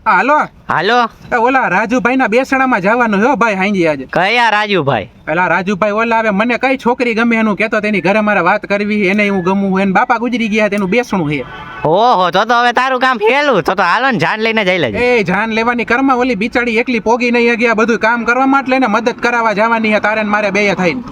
હાલો હાલો. ઓલા રાજુભાઈ ના બેસણામાં જવાનું હો ભાઈ હાંજી આજે. કયા રાજુભાઈ? પેલા રાજુભાઈ ઓલા આવે મને કઈ છોકરી ગમે એનું કેતો તેની ઘરે મારે વાત કરવી એને હું ગમું એને બાપા ગુજરી ગયા તેનું બેસણું છે. ઓહો, તો હવે તારું કામ ફેલું. તો હાલો ને જાન લઈને જઈ લેજે. એ જાન લેવાની કરમાં ઓલી બિચારી એકલી પોગી નહીં ગયા બધું કામ કરવા માટે લઈને મદદ કરાવવા જવાની છે તારે ને મારે બેય થઈને.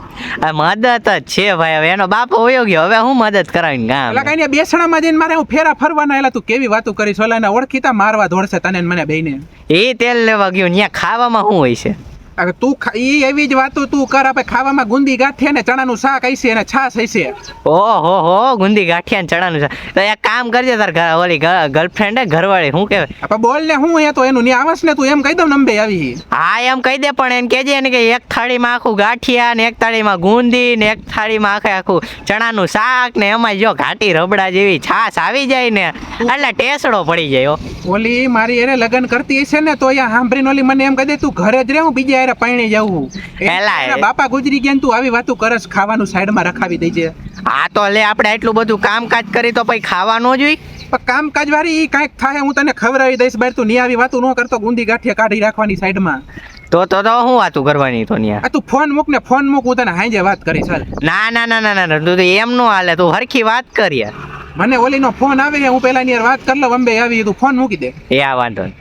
આ મદદ જ છે ભાઈ, હવે એનો બાપો વયો ગયો, હવે હું મદદ કરાવીને કામ. એટલે કઈ બેસણામાં જઈને મારે હું ફેરા ફરવાના એલા તું કેવી વાતો કરીશ ઓલા ને ઓળખીતા મારવા દોડશે તને ને મને બેયને. એ તેલ લેવા ગયું, ત્યાં ખાવામાં શું હોય છે? અરે તું ઈ એવી જ વાતો તું કર આપણે ખાવામાં ગુંદી ગાંઠિયા ને ચણાનું શાક હશે અને છાશ હશે. ઓહો હો, ગુંદી ગાંઠિયા ને ચણાનું છે. તો એક કામ કરજે, તાર ઓલી ગર્લફ્રેન્ડ ઘરવાળી શું કહેવાય? આપણે બોલ ને હું એ તો એનું ની આવસ ને તું એમ કહી દઉં નંબે આવી. હા એમ કહી દે, પણ એમ કહેજે ને કે એક થાળીમાં આખું ગાંઠિયા ને એક થાળીમાં ગુંદી ને એક થાળીમાં આખું ચણાનું શાક ને એમાં જો ઘાટી રબડા જેવી છાશ આવી જાય ને એટલે ટેસડો પડી જાય. ઓલી મારી એને લગ્ન કરતી હશે ને તો અહીંયા સાંભળીને ઓલી મને એમ કહી દે તું ઘરે જ રહે હું બીજા હારે પાણી જાઉં. એના બાપા ગુજરી ગયા ને તું આવી વાતો કરસ ખાવાનું સાઈડમાં રખાવી દેજે. હા તો લે, આપણે એટલું બધું કામકાજ કરી તો પછી ખાવા ન જોઈએ? પણ કામકાજ વાળી ઈ કાંઈક થાય હું તને ખવડાવી દઈશ બાર તું ની આવી વાતો ન કરતો ગુંદી ગાંઠિયા કાઢી રાખવાની સાઈડમાં. તો હું વાતું કરવાની તો ન્યા? આ તું ફોન મૂક ને ફોન મૂક હું તને હાંજે વાત કરીશ. ના ના ના ના ના, તું એમ નો હાલે, તું હરખી વાત કર યાર. મને ઓલીનો ફોન આવે હું પેલા ની વાત કરી લઉં અંબે આવી તું ફોન મૂકી દે. એ આ વાંધો નહીં.